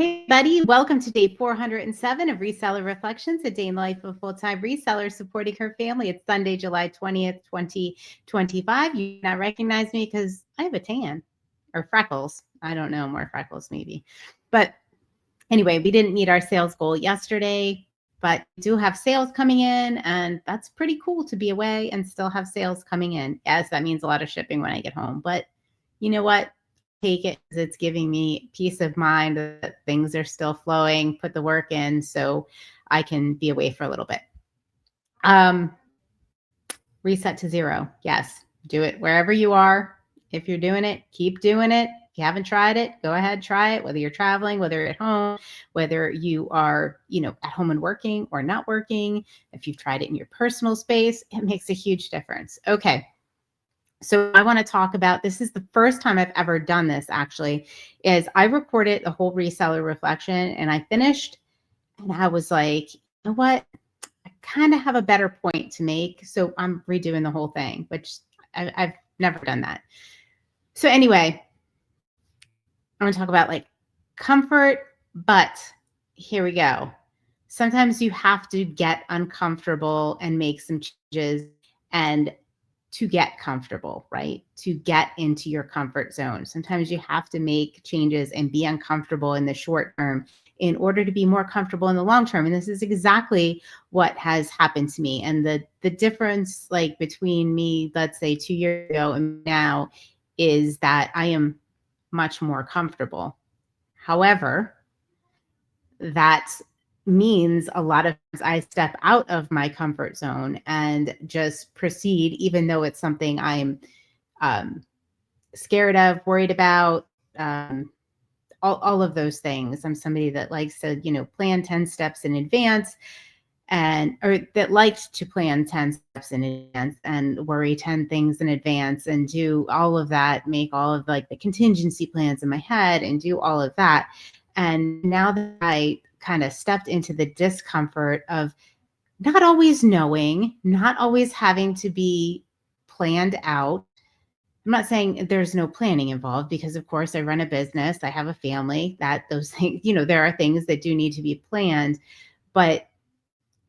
Hey, buddy, welcome to day 407 of Reseller Reflections, a day in the life of a full-time reseller supporting her family. It's Sunday, July 20th, 2025. You not recognize me because I have a tan or freckles. I don't know, more freckles maybe. But anyway, we didn't meet our sales goal yesterday, but we do have sales coming in, and that's pretty cool to be away and still have sales coming in. Yes, that means a lot of shipping when I get home, but you know what? Take it because it's giving me peace of mind that things are still flowing, put the work in so I can be away for a little bit. Reset to zero. Yes, do it wherever you are. If you're doing it, keep doing it. If you haven't tried it, go ahead, try it, whether you're traveling, whether you're at home, whether you are, at home and working or not working. If you've tried it in your personal space, it makes a huge difference. Okay. So I want to talk about, this is the first time I've ever done this actually, is I recorded the whole reseller reflection and I finished and I was like, you know what? I kind of have a better point to make. So I'm redoing the whole thing, which I've never done that. So anyway, I want to talk about like comfort, but here we go. Sometimes you have to get uncomfortable and make some changes and to get comfortable, right? To get into your comfort zone. Sometimes you have to make changes and be uncomfortable in the short term in order to be more comfortable in the long term. And this is exactly what has happened to me. And the difference like between me, let's say 2 years ago and now is that I am much more comfortable. However, that means a lot of times I step out of my comfort zone and just proceed, even though it's something I'm scared of, worried about, all of those things. I'm somebody that likes to, plan 10 steps in advance or that likes to plan 10 steps in advance and worry 10 things in advance and do all of that, make all of like the contingency plans in my head and do all of that. And now that I kind of stepped into the discomfort of not always knowing, not always having to be planned out. I'm not saying there's no planning involved because of course I run a business, I have a family, that those things, there are things that do need to be planned, but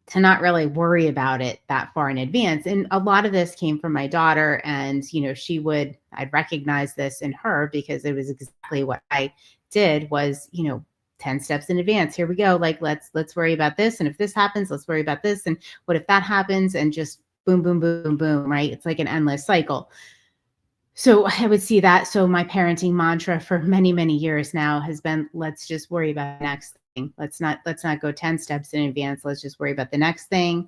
to not really worry about it that far in advance. And a lot of this came from my daughter and, I'd recognize this in her because it was exactly what I did was, 10 steps in advance. Here we go. Like, let's worry about this. And if this happens, let's worry about this. And what if that happens? And just boom, boom, boom, boom, boom, right? It's like an endless cycle. So I would see that. So my parenting mantra for many, many years now has been, let's just worry about the next thing. Let's not go 10 steps in advance. Let's just worry about the next thing.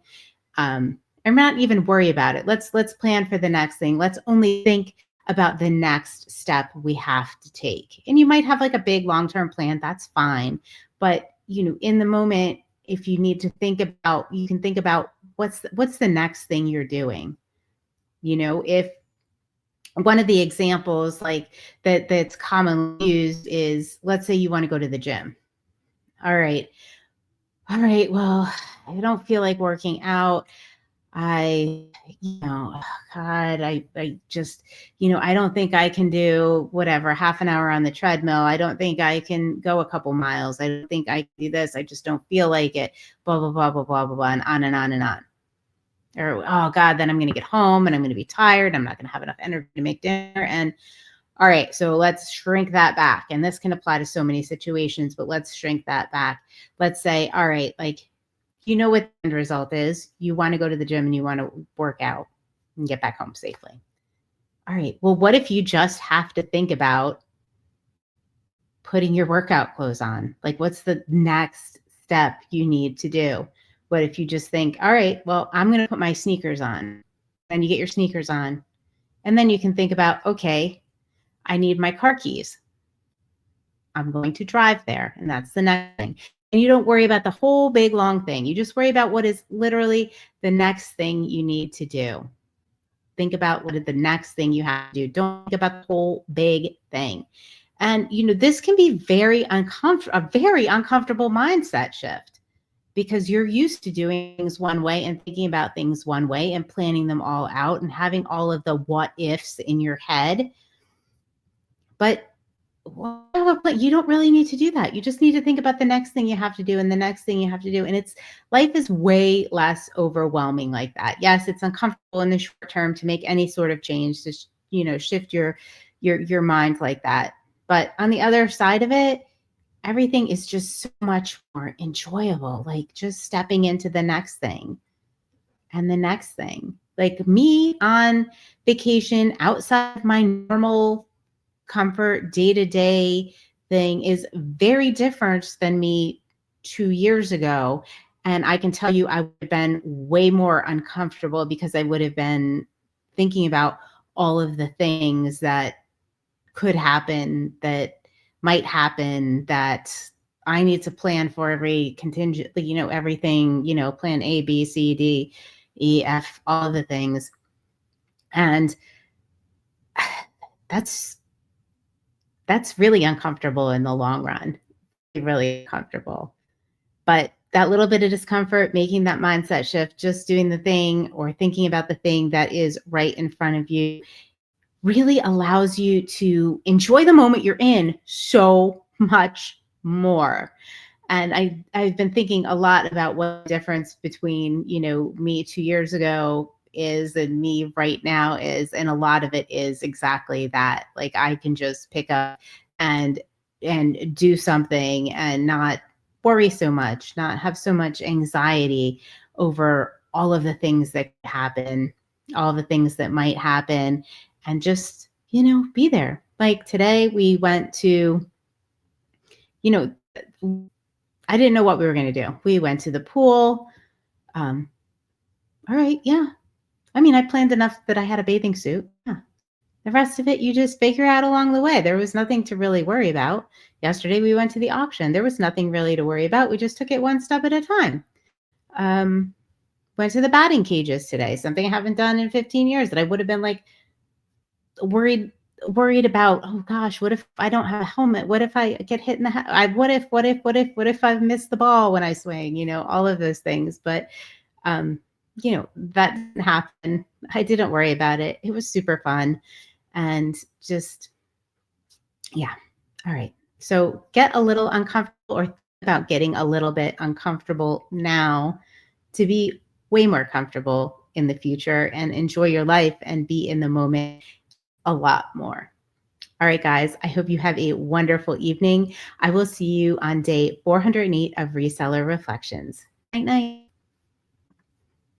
Or not even worry about it. Let's plan for the next thing. Let's only think about the next step we have to take. And you might have like a big long-term plan. That's fine. But, in the moment, if you need to think about, you can think about what's the next thing you're doing. If one of the examples like that's commonly used is, let's say you want to go to the gym. All right. Well, I don't feel like working out. I just, I don't think I can do whatever, half an hour on the treadmill. I don't think I can go a couple miles. I don't think I can do this. I just don't feel like it, blah, blah, blah, blah, blah, blah, blah, and on and on and on. Or, oh God, then I'm going to get home and I'm going to be tired. I'm not going to have enough energy to make dinner. And all right, so let's shrink that back. And this can apply to so many situations, but let's shrink that back. Let's say, all right, like, what the end result is. You want to go to the gym and you want to work out and get back home safely. All right, well, what if you just have to think about putting your workout clothes on? Like, what's the next step you need to do? What if you just think, all right, well, I'm going to put my sneakers on. And you get your sneakers on. And then you can think about, okay, I need my car keys. I'm going to drive there. And that's the next thing. And you don't worry about the whole big long thing. You just worry about what is literally the next thing you need to do. Think about what is the next thing you have to do. Don't think about the whole big thing. And, this can be a very uncomfortable mindset shift because you're used to doing things one way and thinking about things one way and planning them all out and having all of the what ifs in your head. But well, but you don't really need to do that. You just need to think about the next thing you have to do and the next thing you have to do. And life is way less overwhelming like that. Yes, it's uncomfortable in the short term to make any sort of change to, shift your mind like that. But on the other side of it, everything is just so much more enjoyable. Like just stepping into the next thing and the next thing. Like me on vacation outside of my normal comfort day-to-day thing is very different than me 2 years ago. And I can tell you I would have been way more uncomfortable because I would have been thinking about all of the things that could happen, that might happen, that I need to plan for every contingent, everything, plan A, B, C, D, E, F, all of the things. And that's really uncomfortable in the long run. Really uncomfortable. But that little bit of discomfort, making that mindset shift, just doing the thing or thinking about the thing that is right in front of you really allows you to enjoy the moment you're in so much more. And I've been thinking a lot about what the difference between, me 2 years ago is and me right now is. And a lot of it is exactly that. Like I can just pick up and do something and not worry so much, not have so much anxiety over all of the things that happen, all the things that might happen, and just, be there. Like today we went to, you know, I didn't know what we were going to do. We went to the pool. Um, all right. Yeah. I mean, I planned enough that I had a bathing suit. Yeah. The rest of it, you just figure out along the way. There was nothing to really worry about. Yesterday, we went to the auction. There was nothing really to worry about. We just took it one step at a time. Um, Went to the batting cages today, something I haven't done in 15 years that I would have been like worried about. Oh gosh, what if I don't have a helmet? What if I get hit in the head? What if I've missed the ball when I swing? All of those things. But that didn't happen. I didn't worry about it. It was super fun. And just, yeah. All right. So get a little uncomfortable or think about getting a little bit uncomfortable now to be way more comfortable in the future and enjoy your life and be in the moment a lot more. All right, guys, I hope you have a wonderful evening. I will see you on day 408 of Reseller Reflections. Night, night.